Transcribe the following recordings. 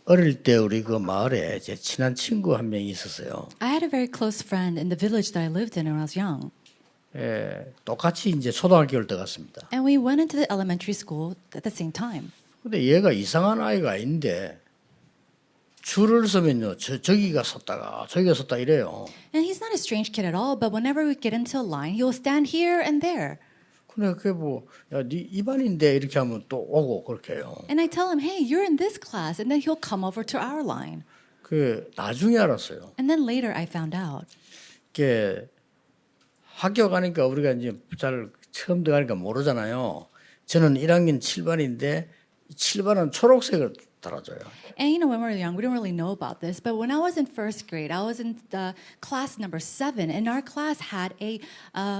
어릴 때 우리 그 마을에 제 친한 친구 한 명이 있었어요. I had a very close friend in the village that I lived in when I was young. 똑같이 이제 초등학교를 들어갔습니다. And we went into the elementary school at the same time. 근데 얘가 이상한 아이가 아닌데 줄을 서면요, 저기가 섰다가 저기가 섰다 이래요. And he's not a strange kid at all, but whenever we get into a line, he will stand here and there. 근데 그게 뭐, 야, 네 이반인데 이렇게 하면 또 오고 그렇게 해요. And I tell him, hey, you're in this class. And then he'll come over to our line. 그 나중에 알았어요. And then later I found out. 이게 학교 가니까 우리가 이제 잘 처음 들어가니까 모르잖아요. 저는 1학년 7반인데 7반은 초록색을 달아줘요. And when we were young, we didn't really know about this. But when I was in first grade, I was in the class number 7, and our class had a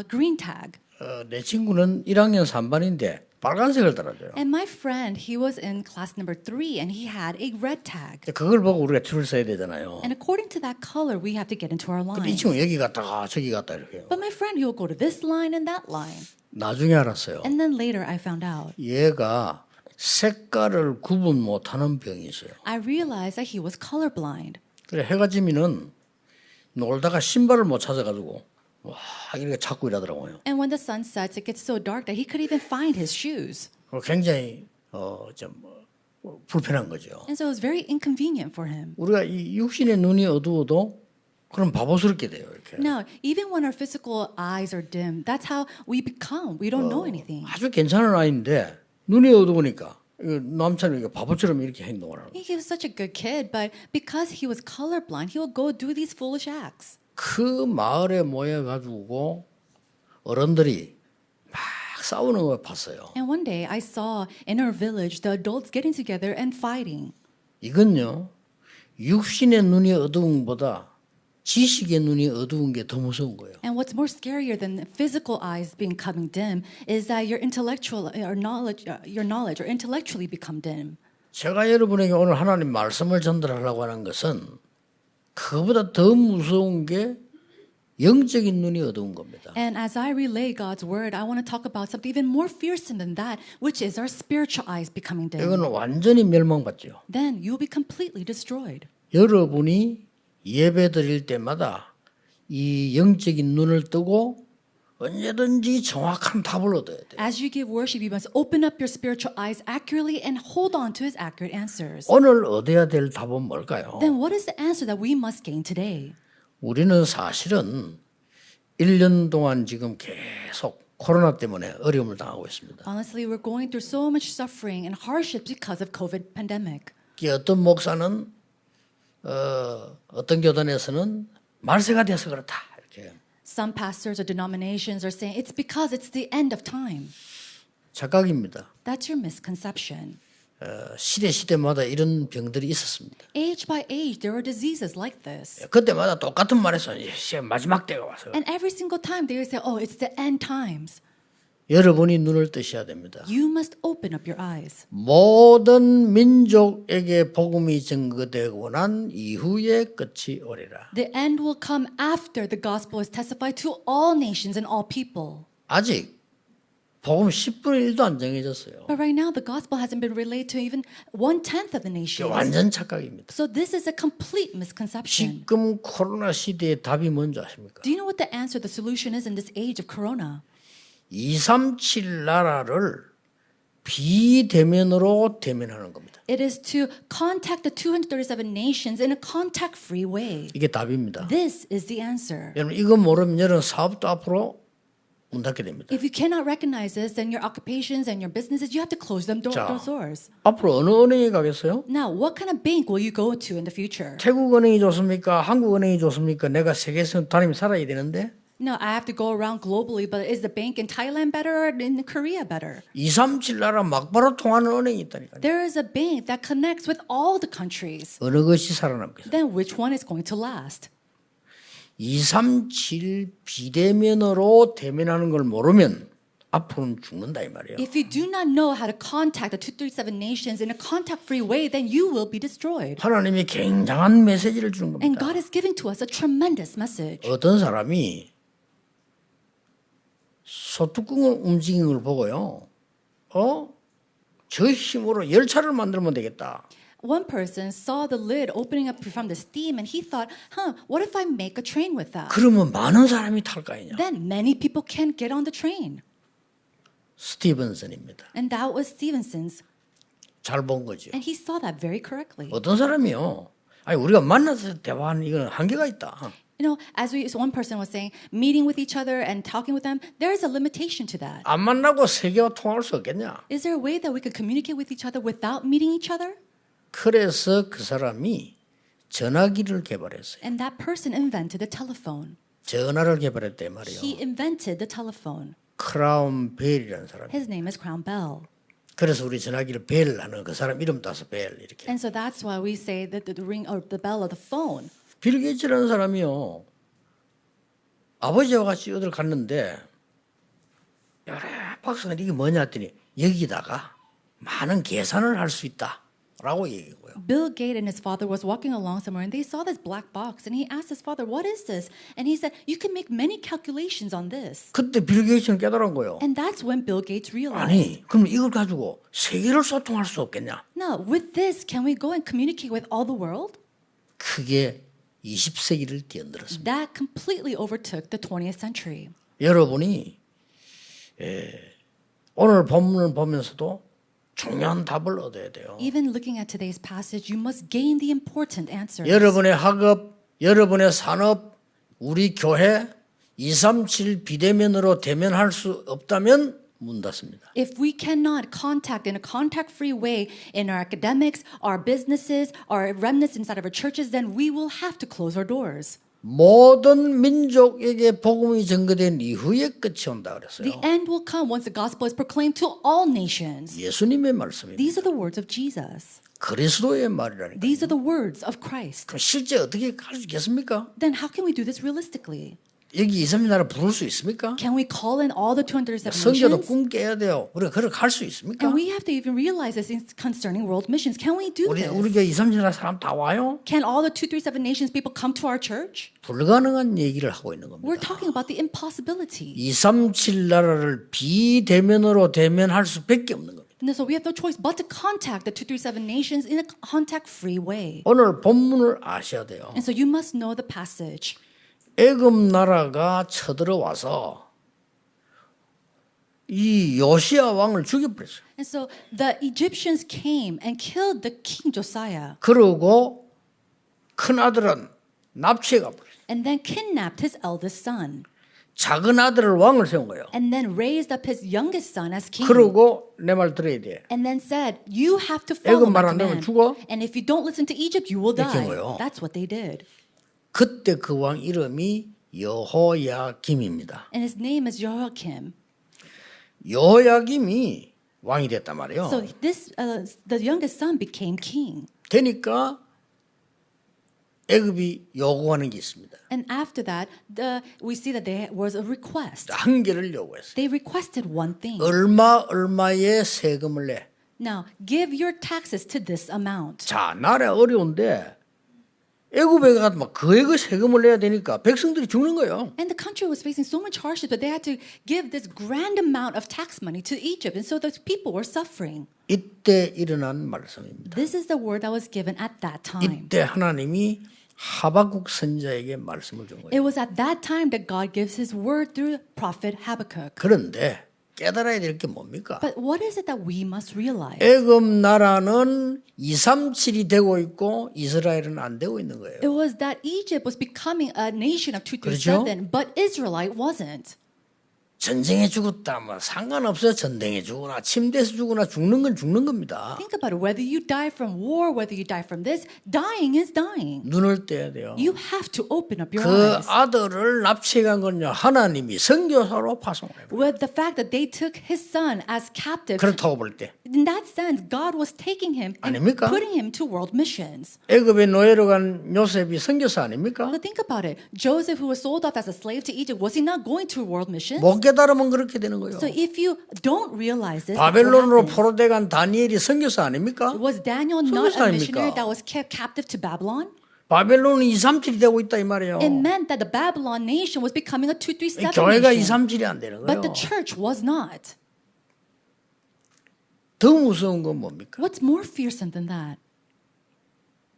green tag. 내 친구는 1학년 3반인데 빨간색을 달아줘요. And my friend, he was in class number 3, and he had a red tag. 그걸 보고 우리가 줄을 서야 되잖아요. And according to that color, we have to get into our 근데 이 line. 친구 여기 갔다가 저기 갔다 이렇게 해요. But my friend, he will go to this line and that line. 나중에 알았어요. And then later I found out. 얘가 색깔을 구분 못하는 병이 있어요. I realized that he was colorblind. 그래 해가 지면은 놀다가 신발을 못 찾아가지고 와 이렇게 찾고 이러더라고요. And when the sun sets, it gets so dark that he could even find his shoes. 굉장히 좀 불편한 거죠. And so it was very inconvenient for him. 우리가 이 육신의 눈이 어두워도 그럼 바보스럽게 돼요. 이렇게. Now, even when our physical eyes are dim, that's how we become. We don't know anything. 아주 괜찮은 아이인데 눈이 어두우니까 남처럼 이렇게 바보처럼 이렇게 행동을 하는 거예요. He was such a good kid, but because he was colorblind, he would go do these foolish acts. 그 마을에 모여가지고 어른들이 막 싸우는 걸 봤어요. And one day I saw in our village the adults getting together and fighting. 이건요 육신의 눈이 어두운 것보다 지식의 눈이 어두운 게 더 무서운 거예요. And what's more scarier than physical eyes becoming dim is that your knowledge or intellectually become dim. 제가 여러분에게 오늘 하나님 말씀을 전달하려고 하는 것은 그보다 더 무서운 게 영적인 눈이 어두운 겁니다. And as I relay God's word, I want to talk about something even more fearsome than that, which is our spiritual eyes becoming dim. 이거는 완전히 멸망받죠. Then you'll be completely destroyed. 여러분이 예배 드릴 때마다 이 영적인 눈을 뜨고 언제든지 정확한 답을 얻어야 돼요. As you give worship, you must open up your spiritual eyes accurately and hold on to his accurate answers. 오늘 얻어야 될 답은 뭘까요? Then what is the answer that we must gain today? 우리는 사실은 1년 동안 지금 계속 코로나 때문에 어려움을 당하고 있습니다. Honestly, we're going through so much suffering and hardships because of COVID pandemic. 어떤 목사는 어떤 교단에서는 말세가 돼서 그렇다 이렇게. Some pastors or denominations are saying it's because it's the end of time. 착각입니다. That's your misconception. 시대마다 이런 병들이 있었습니다. Age by age, there are diseases like this. 그때마다 똑같은 말에서 이제 마지막 때가 와서 And every single time they say, oh, it's the end times. 여러분이 눈을 뜨셔야 됩니다. You must open up your eyes. 모든 민족에게 복음이 증거되고 난 이후에 끝이 오리라. The end will come after the gospel is testified to all nations and all people. 아직 복음 10분의 1도 안 정해졌어요. But right now, the gospel hasn't been relayed to even 1/10 of the nations. 완전 착각입니다. So this is a complete misconception. 지금 코로나 시대의 답이 뭔지 아십니까? Do you know what the answer, the solution is in this age of corona? 237 나라를 비대면으로 대면하는 겁니다. It is to contact the 237 nations in a contact-free way. 이게 답입니다. This is the answer. 여러분 이거 모르면 여러분 사업도 앞으로 문 닫게 됩니다. If you cannot recognize this, then your occupations and your businesses, you have to close them 자, those doors. 앞으로 어느 은행에 가겠어요? Now, what kind of bank will you go to in the future? 태국 은행이 좋습니까? 한국 은행이 좋습니까? 내가 세계에서 다니며 살아야 되는데 No, I have to go around globally, but is the bank in Thailand better or in Korea better? 237 나라 막바로 통하는 은행이 있다니까요. There is a bank that connects with all the countries. 어느 것이 살아남겠어요? Then which one is going to last? 237 비대면으로 대면하는 걸 모르면 앞으로는 죽는다 이 말이에요. If you do not know how to contact the 237 nations in a contact-free way, then you will be destroyed. 하나님이 굉장한 메시지를 주는 And 겁니다. God is giving to us a tremendous message. 어떤 사람이 소뚜껑을 움직이는 걸 보고요. 저 힘으로 열차를 만들면 되겠다. One person saw the lid opening up from the steam and he thought, what if I make a train with that? 그러면 많은 사람이 탈 거 아니냐. Then many people can get on the train. 스티븐슨입니다. And that was Stevenson's. 잘 본 거죠. And he saw that very correctly. 어떤 사람이요. 아니 우리가 만나서 대화하는 이건 한계가 있다. You know, so one person was saying, meeting with each other and talking with them, there is a limitation to that. 안 만나고 세계와 통할 수 없겠냐. Is there a way that we could communicate with each other without meeting each other? 그래서 그 사람이 전화기를 개발했어요. And that person invented the telephone. 전화를 개발했대 말이에요. He invented the telephone. 크라운 벨이라는 사람. His name is Crown Bell. 그래서 우리 전화기를 벨 하는 그 사람 이름 따서 벨 이렇게. And so that's why we say that the ring or the bell of the phone. 빌 게이츠라는 사람이요. 아버지와 같이 어딜 갔는데 여러 박사가 이게 뭐냐 했더니 여기다가 많은 계산을 할 수 있다라고 얘기고요. Bill Gates and his father was walking along somewhere and they saw this black box and he asked his father, what is this? And he said, you can make many calculations on this. 그때 빌 게이츠는 깨달은 거예요. And that's when Bill Gates realized, 아니 그럼 이걸 가지고 세계를 소통할 수 없겠냐? no, with this, can we go and communicate with all the world? 그게 20세기를 뛰어들었습니다. That completely overtook the 20th century. 여러분이 오늘 본문을 보면서도 중요한 답을 얻어야 돼요. Even looking at today's passage, you must gain the important answers. 여러분의 학업, 여러분의 산업, 우리 교회 237 비대면으로 대면할 수 없다면 문 닫습니다. If we cannot contact in a contact-free way in our academics, our businesses, our remnants inside of our churches, then we will have to close our doors. 모든 민족에게 복음이 전거된 이후에 끝이 온다 그랬어요. The end will come once the gospel is proclaimed to all nations. 예수님의 말씀입니다. These are the words of Jesus. 그리스도의 말이라니까. These are the words of Christ. 그럼 실제 어떻게 할 수 있겠습니까? Then how can we do this realistically? 여기 2, 3일 나라 부를 수 있습니까? Can we call in all the 207 성교도 nations? 꿈 깨야 돼요. 우리가 그렇게 할 수 있습니까? And we have to even realize this concerning world missions. Can we do 우리 this? 교회 2, 3일 나라 사람 다 와요? Can all the 237 nations people come to our church? 불가능한 얘기를 하고 있는 We're 겁니다. talking about the impossibility. 2, 3, 7 나라를 비대면으로 대면할 수밖에 없는 겁니다. And so we have no choice but to contact the 237 nations in a contact-free way. 오늘 본문을 아셔야 돼요. And so you must know the passage. 애굽 나라가 쳐들어와서 이 요시야 왕을 죽여버렸어요. And so the Egyptians came and killed the king Josiah 그러고 큰 아들은 납치해 가버렸어요. and then kidnapped his eldest son 작은 아들을 왕을 세운 거예요. and then raised up his youngest son as king. 그러고 내 말 들어야 돼. And then said, you have to follow 애굽 my 말 안 들으면 command. 죽어. And if you don't listen to Egypt, you will 이렇게 한 die. 거예요. That's what they did. 그때 그 왕 이름이 여호야김입니다. And his name is Jehoiakim. 여호야김이 왕이 됐단 말이에요. So this, the youngest son became king. 되니까 애굽이 요구하는 게 있습니다. And after that, we see that there was a request. 한 개를 요구했어요. They requested one thing. 얼마의 세금을 내. Now, give your taxes to this amount. 자, 나라 어려운데 애굽에 가서 막 그 세금을 내야 되니까 백성들이 죽는 거예요. And the country was facing so much hardship that they had to give this grand amount of tax money to Egypt. And so the people were suffering. 이때 일어난 말씀입니다. This is the word that was given at that time. 이때 하나님이 하박국 선지자에게 말씀을 준 거예요. It was at that time that God gives his word through prophet Habakkuk. 그런데 깨달아야 될 게 뭡니까? But what is it that we must realize? 애굽 나라는 237이 되고 있고 이스라엘은 안 되고 있는 거예요. It was that Egypt was becoming a nation of 237, but Israelite wasn't. 전쟁에 죽었다 뭐 상관없어요. 전쟁에 죽거나 침대에서 죽거나 죽는 건 죽는 겁니다. Think about it. Whether you die from war, whether you die from this, dying is dying. 눈을 떼야 돼요. You have to open up your 그 eyes. 아들을 납치한 건요 하나님이 선교사로 파송을 해요. With the fact that they took his son as captive, 그렇다고 볼 때 in that sense, God was taking him and 아닙니까? putting him to world missions. 애굽의 노예로 간 요셉이 선교사 아닙니까? But think about it. Joseph, who was sold off as a slave to Egypt, was he not going to world missions? 못 깨달으면 그렇게 되는 거예요. So if you don't realize this, 바벨론으로 what happens? 포로돼간 다니엘이 선교사 아닙니까? Was Daniel not 선교사 a missionary 아닙니까? that was kept captive to Babylon? 바벨론은 237이 되고 있다 이 말이에요. It meant that the Babylon nation was becoming a 237 교회가 nation. 237이 안 되는 But the 거예요. church was not. 더 무서운 건 뭡니까? What's more fearsome than that?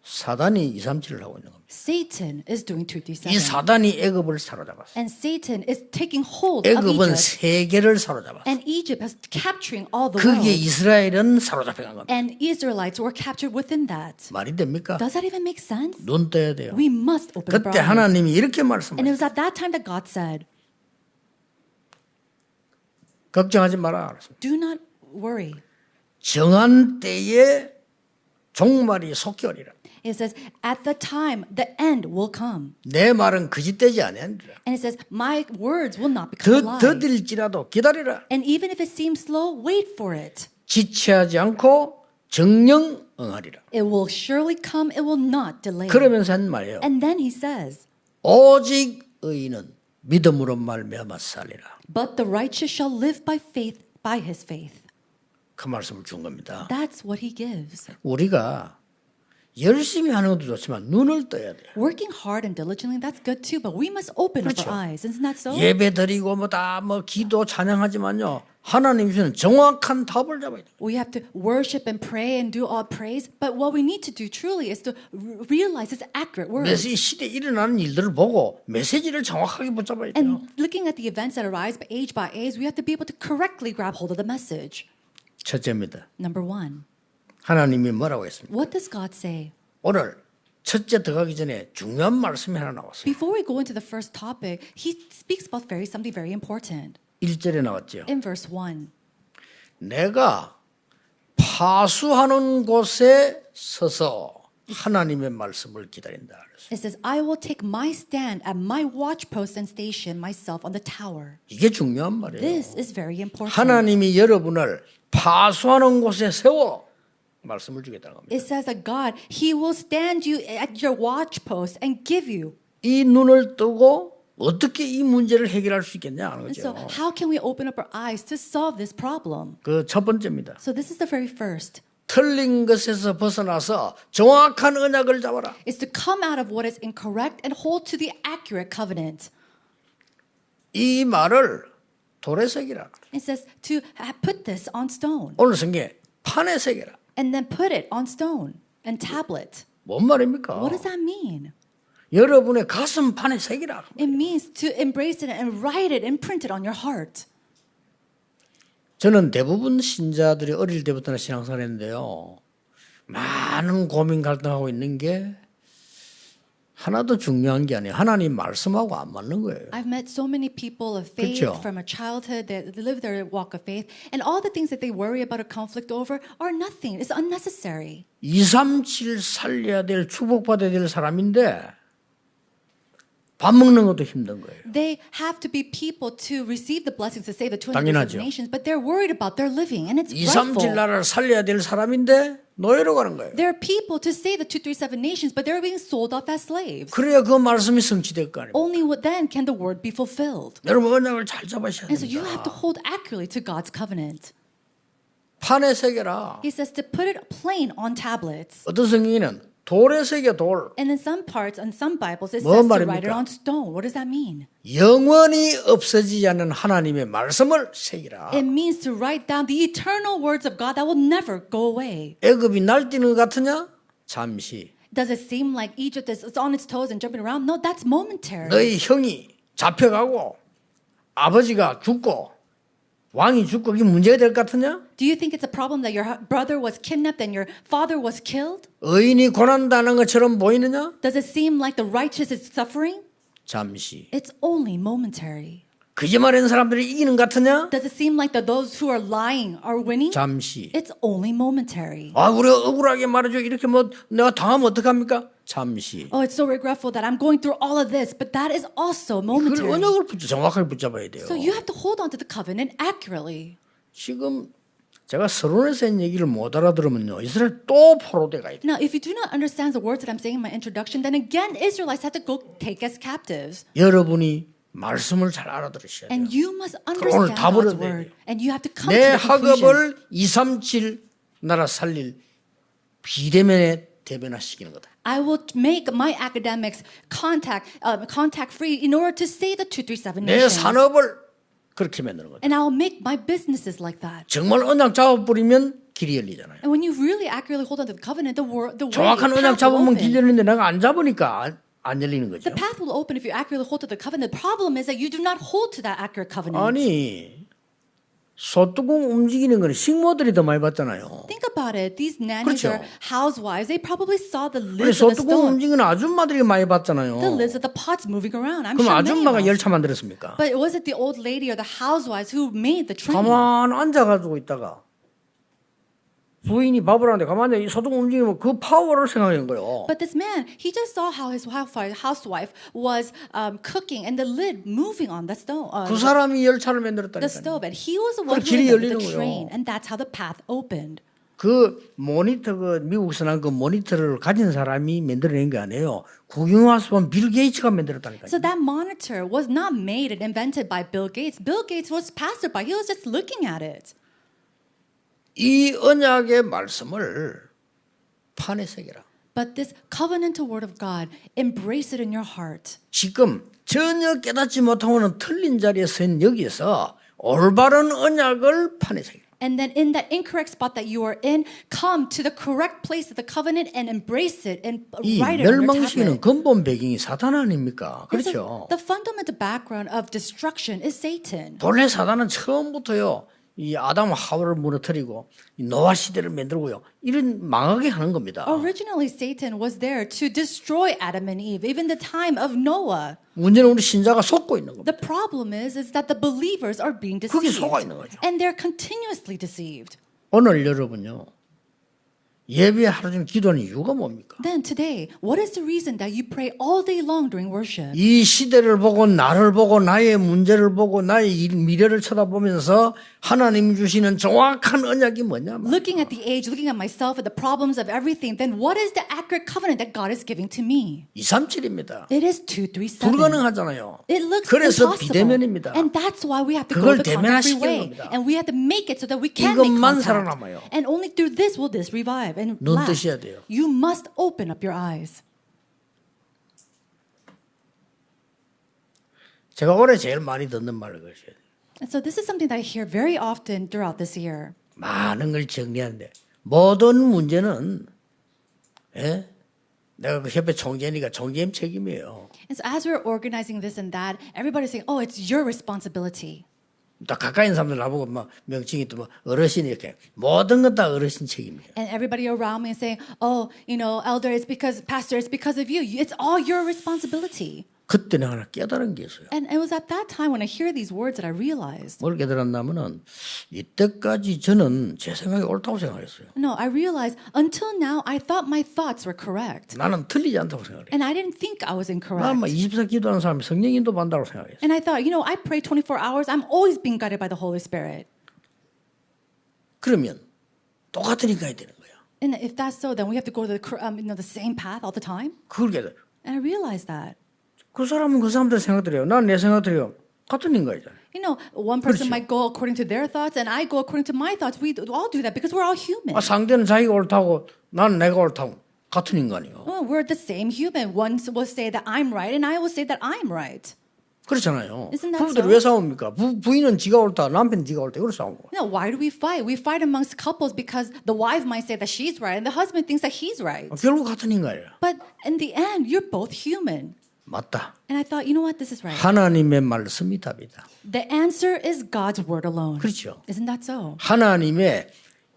사단이 237을 하고 있는 겁니다. Satan is doing 이 237. 사단이 애굽을 사로잡았어요. And Satan is taking hold of 애굽은 Egypt. 세계를 사로잡았어요. And Egypt is capturing all the 거기에 world. 이스라엘은 사로잡혀간 겁니다. And Israelites were captured within that. 말이 됩니까? Does that even make sense? 눈 떠야 돼요. We must open up our 그때 eyes. 하나님이 이렇게 And it 말씀하셨어요. was at that time that God said, 걱정하지 마라. do not worry. 정한 때에 종말이 속히 오리라. It says, at the time, the end will come. 내 말은 거짓되지 아니하니라. And it says, my words will not become a lie. 더딜지라도 기다리라. And even if it seems slow, wait for it. 지체하지 않고 정령 응하리라. It will surely come. It will not delay. 그러면서 한 말이에요. And then he says, 오직 의인은 믿음으로 말미암아 살리라. but the righteous shall live by faith, by his faith. 그 말씀을 준 겁니다. That's what he gives. 우리가 열심히 하는 것도 좋지만 눈을 떠야 돼요. Working hard and diligently, that's good too, but we must open up 그렇죠. our eyes. Isn't that so? 예배 드리고 기도 찬양하지만요. 하나님 주시는 정확한 답을 잡아야 돼요. We have to worship and pray and do all praise, but what we need to do truly is to realize it's accurate words. 이 시대에 일어나는 일들을 보고 메시지를 정확하게 붙잡아야 돼요. And looking at the events that arise by age, we have to be able to correctly grab hold of the message. 첫째입니다. Number one, 하나님이 뭐라고 했습니까? what does God say? 오늘 첫째 들어가기 전에 중요한 말씀이 하나 나왔어요. Before we go into the first topic, he speaks about something very important. 1절에 나왔죠. In verse 1, 내가 파수하는 곳에 서서 하나님의 말씀을 기다린다. 그랬어요. it says, I will take my stand at my watchpost and station myself on the tower. 이게 중요한 말이에요. This is very important. 하나님이 여러분을 파수하는 곳에 세워 말씀을 주겠다는 겁니다. It says that God, He will stand you at your watchpost and give you. 이 눈을 뜨고 어떻게 이 문제를 해결할 수 있겠냐 하는 And so, 거죠. how can we open up our eyes to solve this problem? 그 첫 번째입니다. So, this is the very first. 틀린 것에서 벗어나서 정확한 언약을 잡아라. Is to come out of what is incorrect and hold to the accurate covenant. 이 말을 돌에 새기라. It says to put this on stone 오늘 성경에 판에 새기라. and then put it on stone and tablet. 뭔 말입니까? What does that mean? 여러분의 가슴 판에 새기라. It means to embrace it and write it and print it on your heart. 저는 대부분 신자들이 어릴 때부터는 신앙생활 했는데요. 많은 고민 갈등하고 있는 게 하나도 중요한 게 아니에요. 하나님 말씀하고 안 맞는 거예요. I've met so many people of faith 그렇죠. from a childhood that live their walk of faith, and all the things that they worry about or conflict over are nothing. It's unnecessary. 237 살려야 될 축복받아야 될 사람인데 밥 먹는 것도 힘든 거예요. They have to be people to receive the blessings to save the 200 당연하죠. nations, but they're worried about their living, and it's 237 rightful. 나라를 살려야 될 사람인데 노예로 가는 거예요. There are people to save the 237 nations, but they're being sold off as slaves. 그래야 그 말씀이 성취될 거 아닙니까? Only then can the word be fulfilled. 여러분 언약을 잘 잡으셔야 And so you have 됩니다. to hold accurately to God's covenant. 판에 새겨라. He says to put it plain on tablets. 어떤 성경에는 돌에 새겨 돌. And in some parts, on some Bibles, it 뭔 says to write it 말입니까? on stone. What does that mean? 영원히 없어지지 않는 하나님의 말씀을 새기라. It means to write down the eternal words of God that will never go away. 애굽이 날뛰는 것 같으냐? 잠시. Does it seem like Egypt is on its toes and jumping around? No, that's momentary. 너희 형이 잡혀가고 아버지가 죽고 왕이 죽고 이게 문제가 될 것 같으냐? Do you think it's a problem that your brother was kidnapped and your father was killed? 의인이 고난당하는 것처럼 보이느냐? Does it seem like the righteous is suffering? 잠시. It's only momentary. 거짓말하는 사람들이 이기는 것 같으냐? Does it seem like that those who are lying are winning? 잠시. It's only momentary. 아, 우리가 억울하게 말해줘. 이렇게 내가 당하면 어떡합니까? 잠시. Oh, it's so regretful that I'm going through all of this, but that is also 그걸 momentary. 언약을 정확하게 붙잡아야 돼요. So you have to hold on to the covenant accurately. 지금 제가 서론에서 한 얘기를 못 알아들으면요. 이스라엘 또 포로돼 가야 돼요. Now, if you do not understand the words that I'm saying in my introduction, then again, Israelites had to go take as captives. 여러분이 말씀을 잘 알아들으셔야 돼요. And you must 오늘 understand 답을 God's 얻어야 word. 돼요. And you have to come to 내 the conclusion. 학업을 237 나라 살릴 비대면에 대변화시키는 거다. I will make my academics contact free in order to save the 237 내 nations. 산업을 그렇게 만드는 거다. And I will make my businesses like that. 정말 언약 잡아버리면 길이 열리잖아요. And when you really accurately hold on to the covenant, the way 정확한 the 언약 path will 잡으면 길 open. 열리는데 내가 안 잡으니까 안 열리는 거죠. The path will open if you accurately hold to the covenant. The problem is that you do not hold to that accurate covenant. 아니 소뚜껑 움직이는 거는 식모들이 더 많이 봤잖아요. Think about it. These nannies 그렇죠. or housewives, they probably saw the 아니 lids of the 소뚜껑 stone, 움직이는 아줌마들이 많이 봤잖아요. the lids of the pots moving around. I'm 그럼 sure many 아줌마가 of us. 열차 만들었습니까? But was it the old lady or the housewives who made the train? 가만 앉아가지고 있다가 부인이 밥을 하는데 가만히 소뚜껑 움직이면 그 파워를 생각한 거예요. But this man, he just saw how his housewife was cooking and the lid moving on the stone. 그 사람이 열차를 The 만들었다니까요. stove, and he was the one 그래서 who 길이 invented 열리는 the train, 거예요. and that's how the path opened. 그 모니터 그 미국에서 난 그 모니터를 가진 사람이 만들어낸 게 아니에요. 국영화서 보면 빌 게이츠가 만들었다니까요. So that monitor was not made and invented by Bill Gates. Bill Gates was passerby. He was just looking at it. 이 언약의 말씀을 판에 새겨라. But this covenantal word of God, embrace it in your heart. 지금 전혀 깨닫지 못하고는 틀린 자리에 선 여기에서 올바른 언약을 판에 새겨라. And then in that incorrect spot that you are in, come to the correct place of the covenant and embrace it and 이 write it on your 멸망시키는 tablet. 근본 배경이 사단 아닙니까? And 그렇죠. so the fundamental background of destruction is Satan. 본래 사단은 처음부터요. 이 아담 하와를 무너뜨리고 이 노아 시대를 만들고요. 이런 망하게 하는 겁니다. Originally, Satan was there to destroy Adam and Eve, even the time of Noah. 문제는 우리 신자가 속고 있는 겁니다. The problem is that the believers are being 그게 deceived. 속아 있는 거죠. And they're continuously deceived. 오늘 여러분요. 예배 하루 종일 기도하는 이유가 뭡니까? Then today, what is the reason that you pray all day long during worship? 이 시대를 보고 나를 보고 나의 문제를 보고 나의 미래를 쳐다보면서 하나님 주시는 정확한 언약이 뭐냐? Looking at the age, looking at myself and the problems of everything, then what is the accurate covenant that God is giving to me? 237입니다. It is 237. 불가능하잖아요. It looks 그래서 impossible. 비대면입니다. And that's why we have to 그걸 go the contact-free 대면화시키는 way. 겁니다. And we have to make it so that we can make 이것만 contact. 살아남아요. And only through this will this revive. And 눈 last, 뜨셔야 돼요. you must open up your eyes. 제가 올해 제일 많이 듣는 말을 그러셔야 돼요. And so this is something that I hear very often throughout this year. 많은 걸 정리하는데 모든 문제는 예? 내가 그 협회 총재니까 총재님 책임이에요. And so as we're organizing this and that, everybody's saying, oh, it's your responsibility. 딱 가까이 있는 사람들 나보고 막 명칭이 또 뭐 어르신 이렇게 모든 건 다 어르신 책임이에요. And everybody around me is saying, oh, you know, elder, it's because, pastor, it's because of you. It's all your responsibility. 그때 내가 하나 깨달은 게 있어요. And it was at that time when I hear these words that I realized. 뭘 깨달았냐면은 이때까지 저는 제 생각이 옳다고 생각했어요. No, I realized until now I thought my thoughts were correct. 나는 틀리지 않다고 생각해요. And I didn't think I was incorrect. 나는 막 24 기도하는 사람이 성령 인도 받는다고 생각했어요. And I thought, you know, I pray 24 hours. I'm always being guided by the Holy Spirit. 그러면 똑같으니까 해야 되는 거예요. And if that's so, then we have to go to the same path all the time. 그걸 깨달아요. And I realized that. 그 사람은 그 사람들 생각들이에요. 난 내 생각들이요. 같은 인간이잖아요. You know, one person 그렇죠. might go according to their thoughts, and I go according to my thoughts. We all do that because we're all human. 아, 상대는 자기가 옳다고 나는 내가 옳다고 같은 인간이요. Oh, we're the same human. One will say that I'm right, and I will say that I'm right. 그렇잖아요. Isn't that 부부들이 so? 왜 싸웁니까? 부인은 지가 옳다, 남편은 지가 옳다. 이걸 싸운 거예요. You know, why do we fight? We fight amongst couples because the wife might say that she's right, and the husband thinks that he's right. 결국 같은 인간이에요. But in the end, you're both human. 맞다. And I thought, you know what? This is right. 하나님의 말씀이 답이다. The answer is God's word alone. 그렇죠. Isn't that so? 하나님의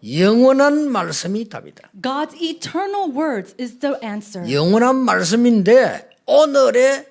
영원한 말씀이 답이다. God's eternal words is the answer. 영원한 말씀인데 오늘의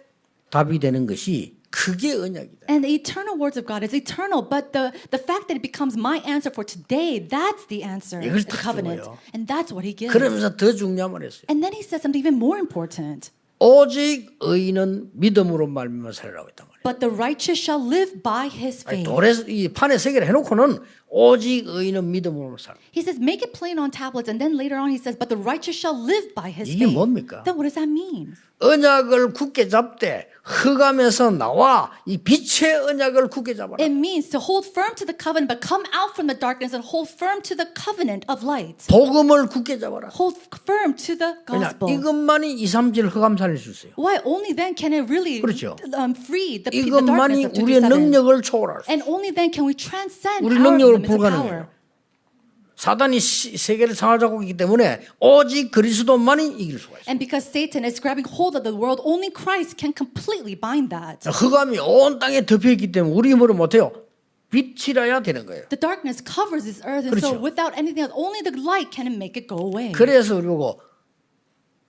답이 되는 것이 그게 언약이다. And the eternal words of God is eternal, but the fact that it becomes my answer for today, that's the answer, 이걸 the 딱 covenant. 줘요. And that's what he gives. 그러면서 더 중요한 말 했어요. And then he says something even more important. 오직 의인은 믿음으로 말미암아 살리라고 했단 말이에요. But the righteous shall live by his 아니, faith. 돌에 이 판에 세계를 해놓고는 오직 의인은 믿음으로 살아. He says, make it plain on tablets. And then later on he says, but the righteous shall live by his 이게 faith. 뭡니까? Then what does that mean? 언약을 굳게 잡되 흑암에서 나와 이 빛의 언약을 굳게 잡아라. It means to hold firm to the covenant, but come out from the darkness and hold firm to the covenant of light. 복음을 굳게 잡아라. Hold firm to the 그냥 gospel. 이것만이 2, 3질 흑암 살릴 수 있어요. Why? Only then can it really 그렇죠. free the darkness 이것만이 of 우리의 237. 능력을 초월할 수 있어요. And only then can we transcend 우리 our 능력을 limits of 불가능해요. power. 사단이 세계를 상하자고 있기 때문에 오직 그리스도만이 이길 수가 있어요. And because Satan is grabbing hold of the world, only Christ can completely bind that. 흑암이 온 땅에 덮여 있기 때문에 우리 힘으로 못해요. 빛이라야 되는 거예요. The darkness covers this earth, and so 그렇죠. without anything else, only the light can make it go away. 그래서 그리고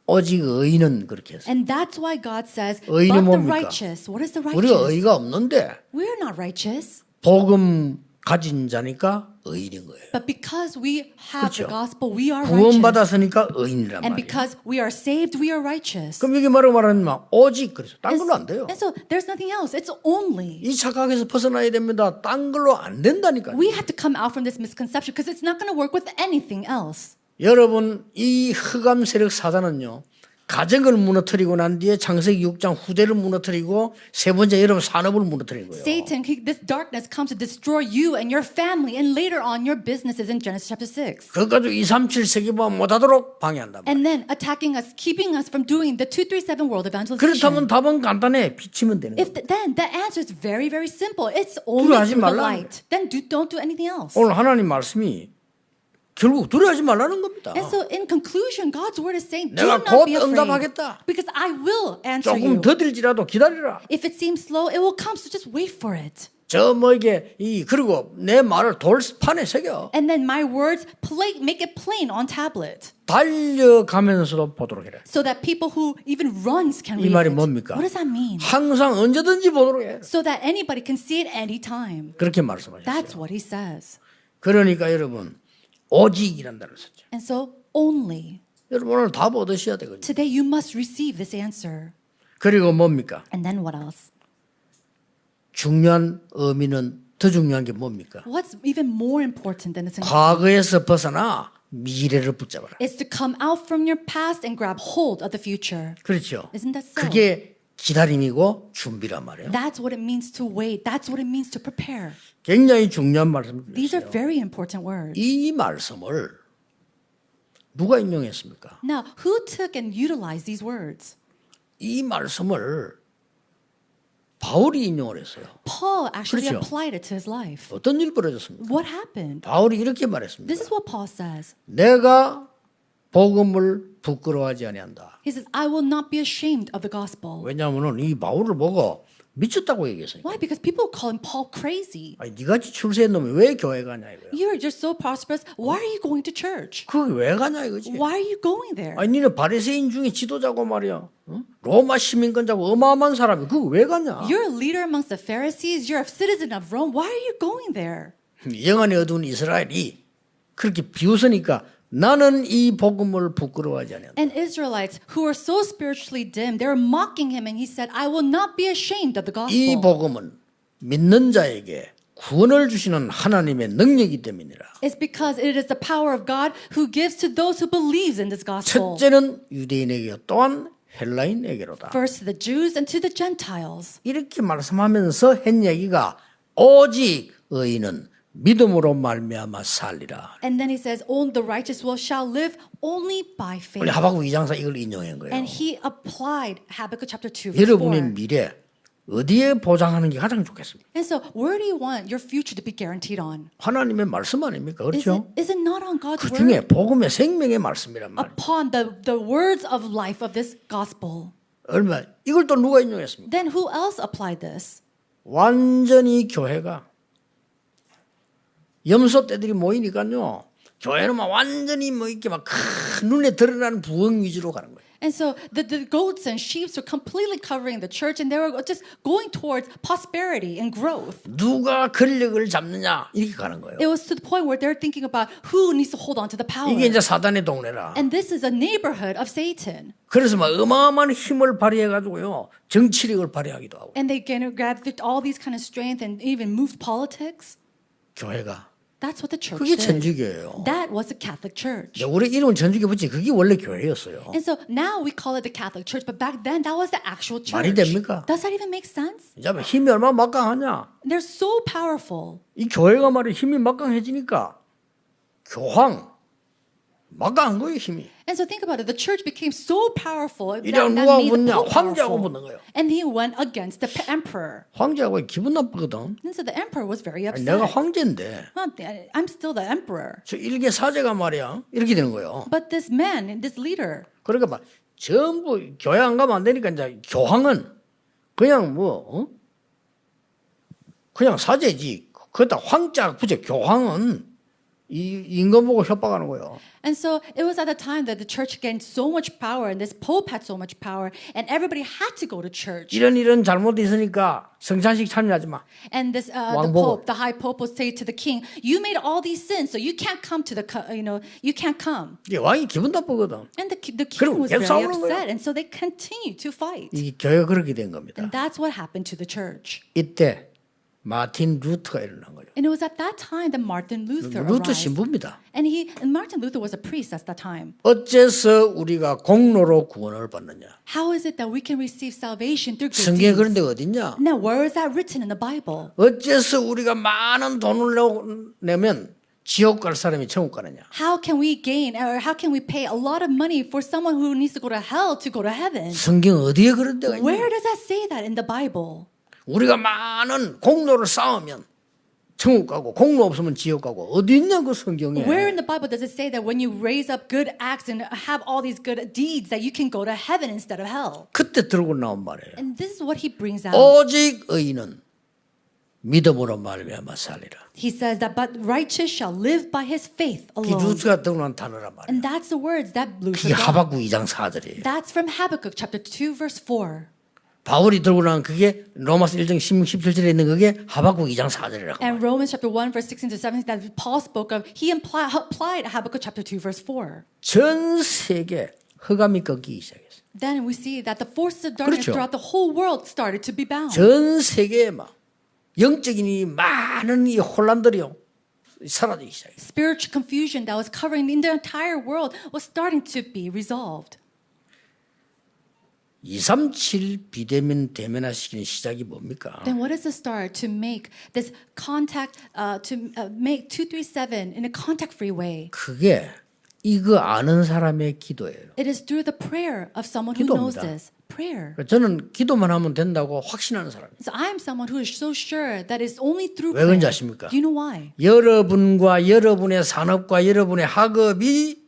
오직 의인은 그렇게 했어요. And that's why God says, 의인이 but the 뭡니까? righteous. What is the 우리가 righteous? 의가 없는데 We're not righteous. 복음 가진 자니까 의인인 거예요. But because we have the 그렇죠. gospel, we are righteous. 구원받았으니까 의인이란 And 말이에요. because we are saved, we are righteous. 그럼 여기 말하면 오직 그래서 딴 걸로 안 돼요. And so there's nothing else. It's only. 이 착각에서 벗어나야 됩니다. 딴 걸로 안 된다니까요. We have to come out from this misconception because it's not going to work with anything else. 여러분 이 흑암 세력 사단은요. 가정을 무너뜨리고 난 뒤에 창세기 6장 후대를 무너뜨리고 세 번째 여러분 산업을 무너뜨린 거예요. Satan, this darkness comes to destroy you and your family and later on your businesses in Genesis chapter 6. 그것 가지고 237 세계보험 못하도록 방해한다. And then attacking us, keeping us from doing the 237 world evangelization. 그렇다면 답은 간단해. 비치면 되는 거예요. Then the answer is very, very simple. It's only 두려워하지 through the 말라는 light. Then don't do anything else. 오늘 하나님 말씀이 결국 두려워하지 말라는 겁니다. And so in conclusion, God's word is saying, do 내가 not 곧 be afraid. 응답하겠다. Because I will answer 조금 you. 더딜지라도 기다리라. If it seems slow, it will come. So just wait for it. 저 뭐에게 그리고 내 말을 돌판에 새겨 And then my words, make it plain on tablet. 달려가면서도 보도록 해라. So that people who even runs can 이 read 말이 it. 뭡니까? What does that mean? 항상 언제든지 보도록 해. So that anybody can see it anytime. 그렇게 말씀하셨어요. That's what he says. 그러니까 여러분 오직이란 단어를 썼죠. And so only. 여러분 오늘 답 얻으셔야 되거든요. Today you must receive this answer. 그리고 뭡니까? And then what else? 중요한 의미는 더 중요한 게 뭡니까? What's even more important than this? 과거에서 벗어나 미래를 붙잡아라. Is to come out from your past and grab hold of the future. 그렇죠. Isn't that so? 그게 기다림이고 준비란 말이에요. That's what it means to wait. That's what it means to prepare. 굉장히 중요한 These are 말씀이에요. very important words. 이 말씀을 누가 인용했습니까? Now, who took and utilized these words? 이 말씀을 바울이 인용을 했어요. Paul actually 그렇죠. applied it to his life. 어떤 일이 벌어졌습니까? What happened? 바울이 이렇게 말했습니다. This is what Paul says. 내가 복음을 부끄러워하지 아니한다. He says, I will not be ashamed of the gospel. 왜냐하면 이 바울을 보고 미쳤다고 얘기했어요. Why? Because people call him Paul crazy. 아니 니같이 출세한 놈이 왜 교회 가냐 이거야. You're just so prosperous. Why are you going to church? 그게 왜 가냐 이거지. Why are you going there? 아니 니는 바리새인 중에 지도자고 말이야. 응? 로마 시민권자고 어마어마한 사람이 그거 왜 가냐. You're a leader amongst the Pharisees. You're a citizen of Rome. Why are you going there? 영안이 어두운 이스라엘이 그렇게 비웃으니까 나는 이 복음을 부끄러워하지 않는다. And Israelites who are so spiritually dim, they were mocking him, and he said, I will not be ashamed of the 이 gospel. 복음은 믿는 자에게 구원을 주시는 하나님의 능력이기 때문이라. It's because it is the power of God who gives to those who believes in this gospel. 첫째는 유대인에게 또한 헬라인에게로다. First to the Jews and to the Gentiles. 이렇게 말씀하면서 한 얘기가 오직 의인은 믿음으로 말미암아 살리라. And then he says, "Only the righteous shall live only by faith." 우리 하박국 2장사 이걸 인용한 거예요. And he applied Habakkuk chapter 2 verse 4. 여러분의 미래 어디에 보장하는 게 가장 좋겠습니까? And so, where do you want your future to be guaranteed on? 하나님의 말씀 아닙니까? 그렇죠? Is it not on God's 그 word? 중에 복음의 생명의 말씀이란 말이에요. Upon the words of life of this gospel. 얼마 이걸 또 누가 인용했습니까? Then who else applied this? 완전히 교회가 염소 떼들이 모이니까요. 교회는 막 완전히 뭐 이렇게 막 큰 눈에 드러나는 부흥 위주로 가는 거예요. And so the goats and sheep were completely covering the church, and they were just going towards prosperity and growth. 누가 권력을 잡느냐 이렇게 가는 거예요. It was to the point where they're thinking about who needs to hold on to the power. 이게 이제 사단의 동네라. And this is a neighborhood of Satan. 그래서 막 어마어마한 힘을 발휘해 가지고요 정치력을 발휘하기도 하고. And they gathered all these kind of strength and even moved politics. 교회가 That's what the church 그게 did. 천주교예요. That was the Catholic Church. 우리 이름은 천주교 붙지 그게 원래 교회였어요. And so now we call it the Catholic Church, but back then that was the actual church. 말이 됩니까? Does that even make sense? 이제 힘이 얼마나 막강하냐? They're so powerful. 이 교회가 말이 힘이 막강해지니까 교황 막강한 거예요, 힘이. And so think about it. The church became so powerful that, 이래서 that 누가 made the 붙냐? Pope 황제하고 powerful. 붙는 거예요. And he went against the emperor. 황제하고 기분 나쁘거든. And so the emperor was very 아니, upset. 내가 황제인데 I'm still the emperor. 저 일개 사제가 말이야 이렇게 되는 거예요. But this man, this leader, 그러니까 막 전부 교회 안 가면 안 되니까 이제 교황은 그냥 그냥 사제지. 그다 황자 부제 교황은 이 임금 보고 협박하는 거예요. and so it was at the time that the church gained so much power and this pope had so much power and everybody had to go to church. 이런 잘못이 있으니까 성찬식 참여하지 마. And this the 왕복. pope, the high pope would say to the king, "You made all these sins, so you can't come to you can't come." 이게 왕이 기분 나쁘거든. And the 그리고 king was 계속 very 싸우는 거예요. upset, and so they continued to fight. 이 교회가 그렇게 된 겁니다. And that's what happened to the church. 이때 마틴 루터가 일어난 거죠. And it was at that time that Martin Luther 루터 arrived. 신부입니다. And Martin Luther was a priest at that time. 어째서 우리가 공로로 구원을 받느냐? How is it that we can receive salvation through good 성경에 그런 deeds? 데가 어딨냐? Now, where is that written in the Bible? 어째서 우리가 많은 돈을 내면 지옥 갈 사람이 천국 가느냐? How can we gain or how can we pay a lot of money for someone who needs to go to hell to go to heaven? 성경 어디에 그런 데가 있냐? Where does that say that in the Bible? 우리가 많은 공로를 쌓으면 천국 가고 공로 없으면 지옥 가고 어디 있냐 그 성경에? Where in the Bible does it say that when you raise up good acts and have all these good deeds that you can go to heaven instead of hell? 그때 들고 나온 말이에요. And this is what he brings out. 오직 의인은 믿음으로 말미암아 살리라. He says that but righteous shall live by his faith 이 alone. 루트가 들고 나온 단어란 말이에요. And that's the words that Luther 그게 got. 하박국 2장 4절이에요. That's from Habakkuk chapter 2 verse 4. 바울이 들고 나온 그게 로마서 1장 16, 17절에 있는 그게 하박국 2장 4절이라고. And Romans chapter 1 verse 16 to 17 that Paul spoke of, he applied Habakkuk chapter 2 verse 4. 전 세계 흑암이 꺾이기 시작했어요. Then we see that the forces of darkness 그렇죠. throughout the whole world started to be bound. 전 세계에 막 영적인 이 많은 이 혼란들이요 사라지기 시작했어요. Spiritual confusion that was covering the entire world was starting to be resolved. 237 비대면 대면화시키는 시작이 뭡니까? Then what is the start to make this contact, to make 237 in a contact-free way? 그게 이거 아는 사람의 기도예요. It is through the prayer of someone who knows 기도입니다. this. Prayer. 저는 기도만 하면 된다고 확신하는 사람이에요. So I am someone who is so sure that it's only through 왜 prayer. 그런지 아십니까? Do you know why? 여러분과 여러분의 산업과 여러분의 학업이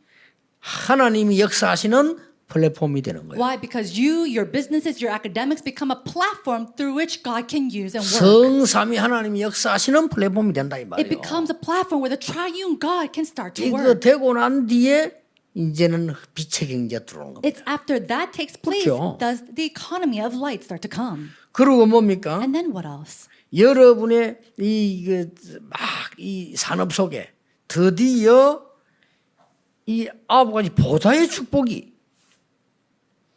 하나님이 역사하시는 플랫폼이 되는 거예요. Why? Because you, your businesses, your academics become a platform through which God can use and work. 성삼위 하나님이 역사하시는 플랫폼이 된다 이 It 말이에요. becomes a platform where the triune God can start to 이거 work. 되고 난 뒤에 이제는 빛의 경제가 들어오는 겁니다. It's after that takes place 그렇죠. does the economy of light start to come. 그리고 뭡니까? And then what else? 여러분의 이 산업 속에 드디어 이 9가지 보좌의 축복이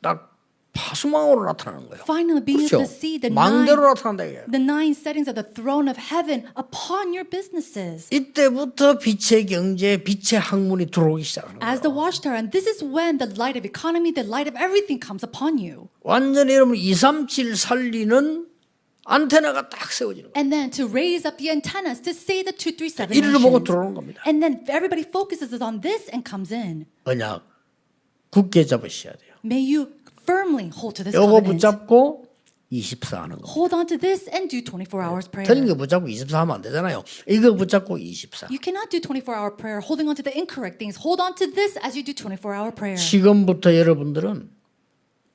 딱 파수망으로 나타나는 거예요. Finally being 그렇죠? able to see 망대로 나타난다 이거예요. the nine settings of the throne of heaven upon your businesses. 이때부터 빛의 경제, 빛의 학문이 들어오기 시작하는 As the 거예요. watchtower, and this is when the light of economy, the light of everything comes upon you. 완전히 여러분 237 살리는 안테나가 딱 세워지는 거예요. And then to raise up the antennas to say the 237 이리로 보고 nations. 들어오는 겁니다. And then everybody focuses on this and comes in. 언약 굳게 잡으셔야 돼요. May you firmly hold to this 요거 covenant. 붙잡고 24 하는 거. Hold on to this and do 24 hours prayer. 틀린 거 붙잡고 24 하면 안 되잖아요. 이거 붙잡고 24. You cannot do 24-hour prayer holding on to the incorrect things. Hold on to this as you do 24-hour prayer. 지금부터 여러분들은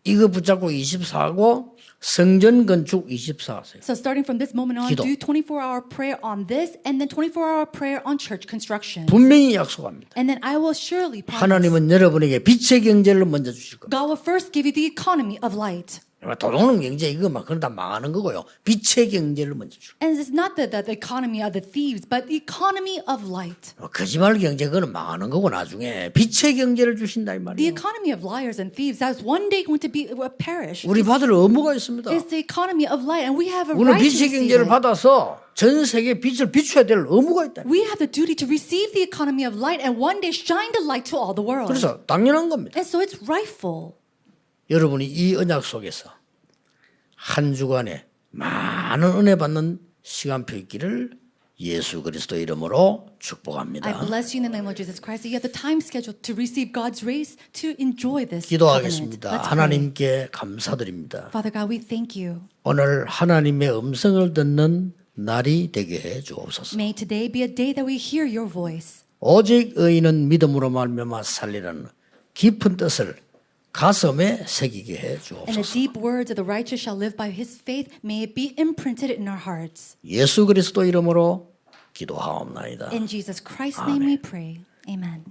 이거 붙잡고 24하고 성전 건축 24 하세요. So starting from this moment on, 기도. do 24-hour prayer on this and then 24-hour prayer on church construction. 분명히 약속합니다. And then I will surely promise. 하나님은 여러분에게 빛의 경제를 먼저 주실 겁니다. God will first give you the economy of light. 도둑놈 경제 이거 막 그러다 망하는 거고요. 빛의 경제를 먼저 주고. And it's not the economy of the thieves, but the economy of light. 거짓말 경제 그거는 망하는 거고 나중에 빛의 경제를 주신다 이 The 말이에요. economy of liars and thieves that's one day going to be perish. 우리 받을 의무가 있습니다. It's the economy of light, and we have a 우리는 right to 빛의 receive 경제를 it. 받아서 전 세계 빛을 비춰야 될 의무가 있다. We have the duty to receive the economy of light and one day shine the light to all the world. 그래서 당연한 겁니다. And so it's rightful. 여러분이 이 언약 속에서 한 주간에 많은 은혜 받는 시간표 있기를 예수 그리스도 이름으로 I 축복합니다. bless you in the name of Jesus Christ. You have the time scheduled to receive God's grace to enjoy this covenant. 기도하겠습니다. Let's pray. 하나님께 감사드립니다. Father God, we thank you. 오늘 하나님의 음성을 듣는 날이 되게 해 주옵소서. May today be a day that we hear your voice. 오직 의인은 믿음으로 말미암아 살리라는 깊은 뜻을 가슴에 새기게 해 And the 주옵소서. deep words of the righteous shall live by his faith. May it be imprinted in our hearts. 예수 그리스도 이름으로 기도하옵나이다. In Jesus Christ's name we pray. Amen.